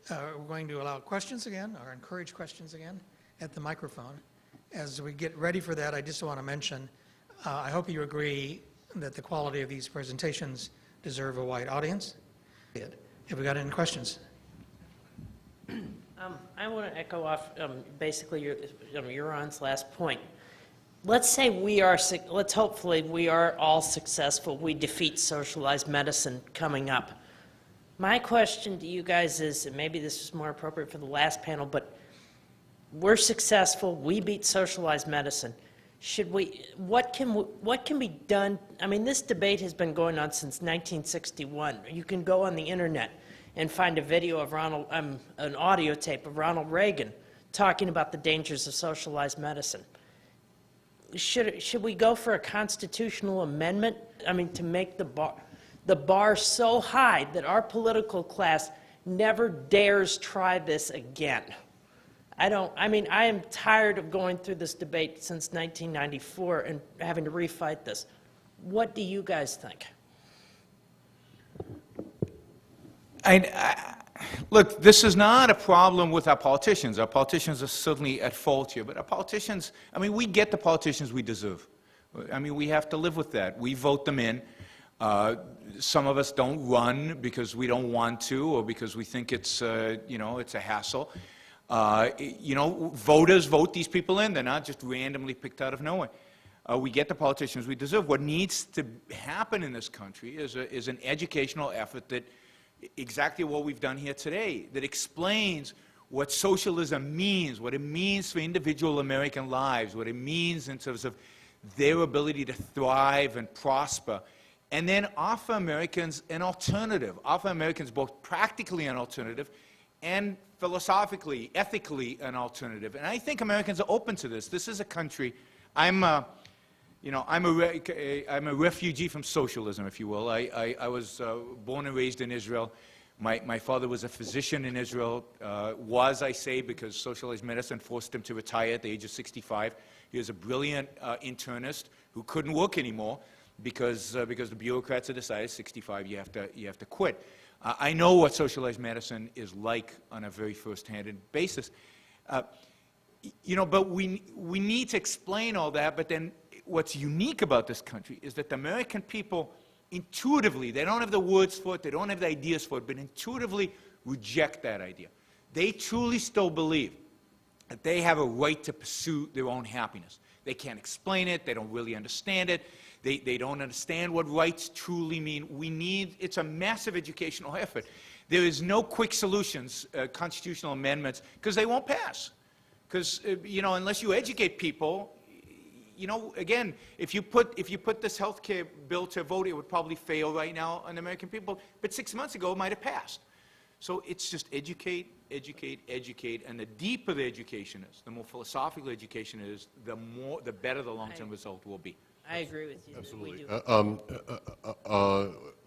we're going to allow questions again, or encourage questions again, at the microphone. As we get ready for that, I just want to mention, I hope you agree that the quality of these presentations deserve a wide audience. Have we got any questions? I want to echo off basically Yaron's last point. Let's say let's hopefully we are all successful. We defeat socialized medicine coming up. My question to you guys is, and maybe this is more appropriate for the last panel, but we're successful. We beat socialized medicine. What can be done? I mean, this debate has been going on since 1961. You can go on the internet and find a video of an audio tape of Ronald Reagan talking about the dangers of socialized medicine. Should we go for a constitutional amendment? I mean, to make the bar so high that our political class never dares try this again. I am tired of going through this debate since 1994 and having to refight this. What do you guys think? Look, this is not a problem with our politicians. Our politicians are certainly at fault here, but our politicians, I mean, we get the politicians we deserve. I mean, we have to live with that. We vote them in. Some of us don't run because we don't want to or because we think it's, it's a hassle. Voters vote these people in. They're not just randomly picked out of nowhere. We get the politicians we deserve. What needs to happen in this country is an educational effort that exactly what we've done here today, that explains what socialism means, what it means for individual American lives, what it means in terms of their ability to thrive and prosper, and then offer Americans an alternative, offer Americans both practically an alternative and philosophically, ethically an alternative. And I think Americans are open to this. This is a country, I'm a refugee from socialism, if you will. I was born and raised in Israel. My father was a physician in Israel, I say, because socialized medicine forced him to retire at the age of 65. He was a brilliant internist who couldn't work anymore because the bureaucrats had decided 65 you have to quit. I know what socialized medicine is like on a very first-hand basis. But we need to explain all that, but then what's unique about this country is that the American people intuitively, they don't have the words for it, they don't have the ideas for it, but intuitively reject that idea. They truly still believe that they have a right to pursue their own happiness. They can't explain it, they don't really understand it, they don't understand what rights truly mean. It's a massive educational effort. There is no quick solutions, constitutional amendments, because they won't pass. Because, unless you educate people, again, if you put this health care bill to vote, it would probably fail right now on the American people. But 6 months ago, it might have passed. So it's just educate, educate, educate. And the deeper the education is, the more philosophical education is, the better the long-term result will be. I agree with you. Absolutely.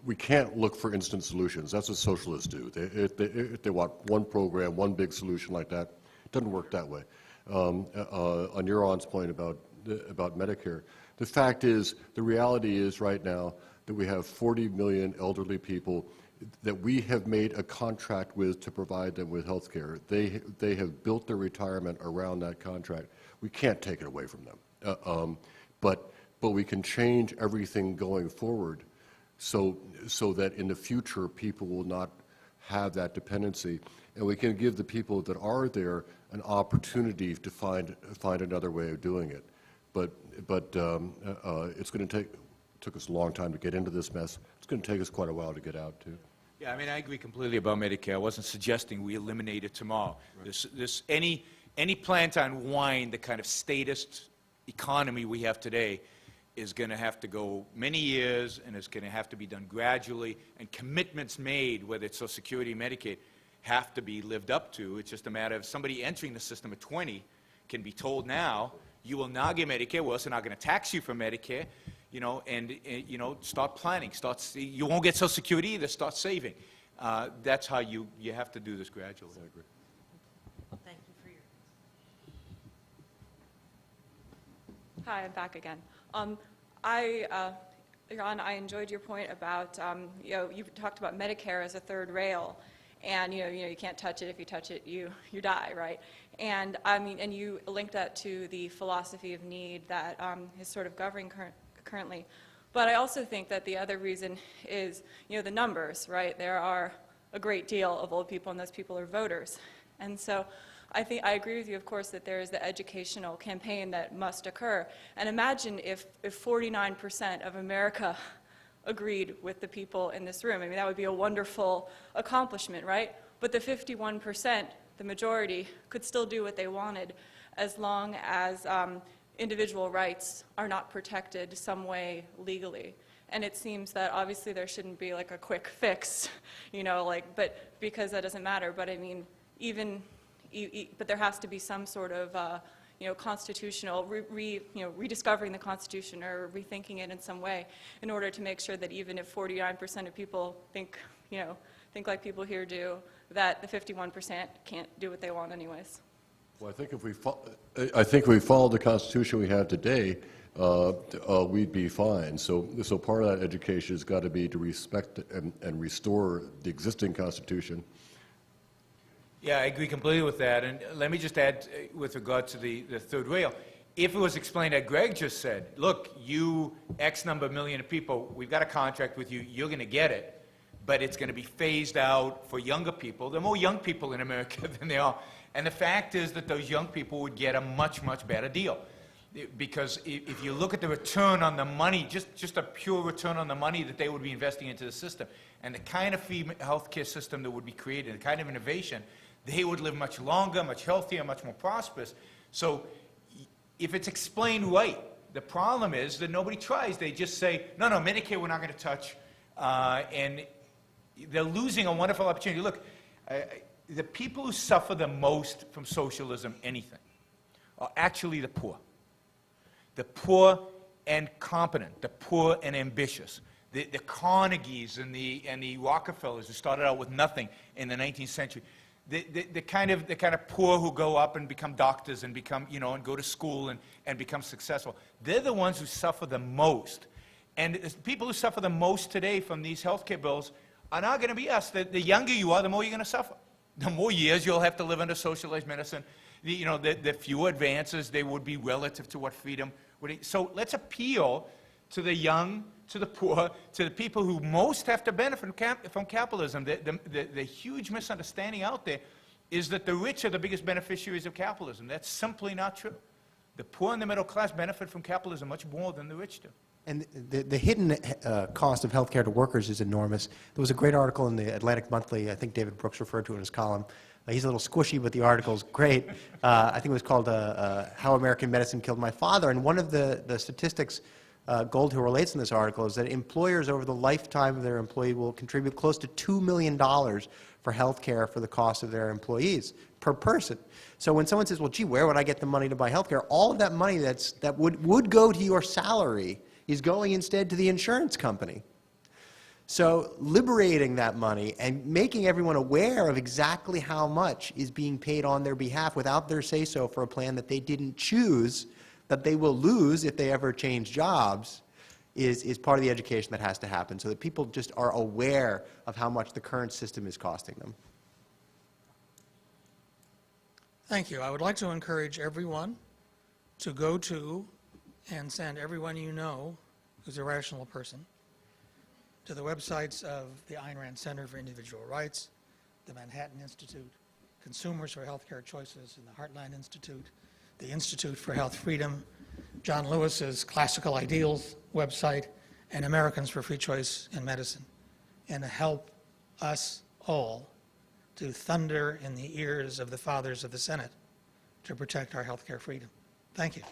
We can't look for instant solutions. That's what socialists do. They want one program, one big solution like that. It doesn't work that way. On Yaron's point about Medicare, the fact is, the reality is right now that we have 40 million elderly people that we have made a contract with to provide them with health care. They have built their retirement around that contract. We can't take it away from them. But we can change everything going forward so that in the future people will not have that dependency, and we can give the people that are there an opportunity to find another way of doing it. But it's going to took us a long time to get into this mess. It's going to take us quite a while to get out too. Yeah, I mean, I agree completely about Medicare. I wasn't suggesting we eliminate it tomorrow. Right. Any plan to unwind the kind of statist economy we have today is going to have to go many years, and it's going to have to be done gradually, and commitments made, whether it's Social Security, Medicaid, have to be lived up to. It's just a matter of somebody entering the system at 20 can be told now, you will not get Medicare, we're also not going to tax you for Medicare, start planning, you won't get Social Security either, start saving. That's how you have to do this gradually. I agree. Thank you for your... Hi, I'm back again. Yaron, I enjoyed your point about, you talked about Medicare as a third rail. And you can't touch it. If you touch it, you die, right? And I mean, and you link that to the philosophy of need that is sort of governing currently. But I also think that the other reason is, the numbers, right? There are a great deal of old people, and those people are voters. And so I agree with you, of course, that there is the educational campaign that must occur. And imagine if 49% of America agreed with the people in this room. I mean, that would be a wonderful accomplishment, right? But the 51%, the majority, could still do what they wanted as long as individual rights are not protected some way legally. And it seems that obviously there shouldn't be like a quick fix, but because that doesn't matter. But I mean, but there has to be some sort of constitutional, rediscovering the Constitution or rethinking it in some way in order to make sure that even if 49% of people think like people here do, that the 51% can't do what they want anyways. Well, I think if we followed the Constitution we have today, we'd be fine. So part of that education has got to be to respect and restore the existing Constitution. Yeah, I agree completely with that. And let me just add with regard to the third rail. If it was explained that Greg just said, look, you X number of million of people, we've got a contract with you, you're going to get it, but it's going to be phased out for younger people. There are more young people in America than there are. And the fact is that those young people would get a much, much better deal. Because if you look at the return on the money, just a pure return on the money that they would be investing into the system, and the kind of free healthcare system that would be created, the kind of innovation, they would live much longer, much healthier, much more prosperous. So if it's explained right, the problem is that nobody tries. They just say, no, Medicare we're not going to touch. And they're losing a wonderful opportunity. Look, the people who suffer the most from socialism, anything, are actually the poor. The poor and competent, the poor and ambitious. The Carnegies and the Rockefellers who started out with nothing in the 19th century. The kind of poor who go up and become doctors and become, and go to school and become successful. They're the ones who suffer the most. And the people who suffer the most today from these healthcare bills are not going to be us. The younger you are, the more you're going to suffer. The more years you'll have to live under socialized medicine. The fewer advances there would be relative to what freedom would. So let's appeal to the young, to the poor, to the people who most have to benefit from capitalism. The huge misunderstanding out there is that the rich are the biggest beneficiaries of capitalism. That's simply not true. The poor and the middle class benefit from capitalism much more than the rich do. And the hidden cost of health care to workers is enormous. There was a great article in the Atlantic Monthly, I think David Brooks referred to it in his column. He's a little squishy, but the article's great. I think it was called How American Medicine Killed My Father. And one of the statistics Goldhill relates in this article is that employers over the lifetime of their employee will contribute close to $2 million for health care for the cost of their employees per person. So when someone says, well, gee, where would I get the money to buy health care? All of that money that would go to your salary is going instead to the insurance company. So liberating that money and making everyone aware of exactly how much is being paid on their behalf without their say-so for a plan that they didn't choose, that they will lose if they ever change jobs, is part of the education that has to happen so that people just are aware of how much the current system is costing them. Thank you. I would like to encourage everyone to go to and send everyone you know who's a rational person to the websites of the Ayn Rand Center for Individual Rights, the Manhattan Institute, Consumers for Healthcare Choices, and the Heartland Institute, the Institute for Health Freedom, John Lewis's Classical Ideals website, and Americans for Free Choice in Medicine, and help us all to thunder in the ears of the fathers of the Senate to protect our healthcare freedom. Thank you.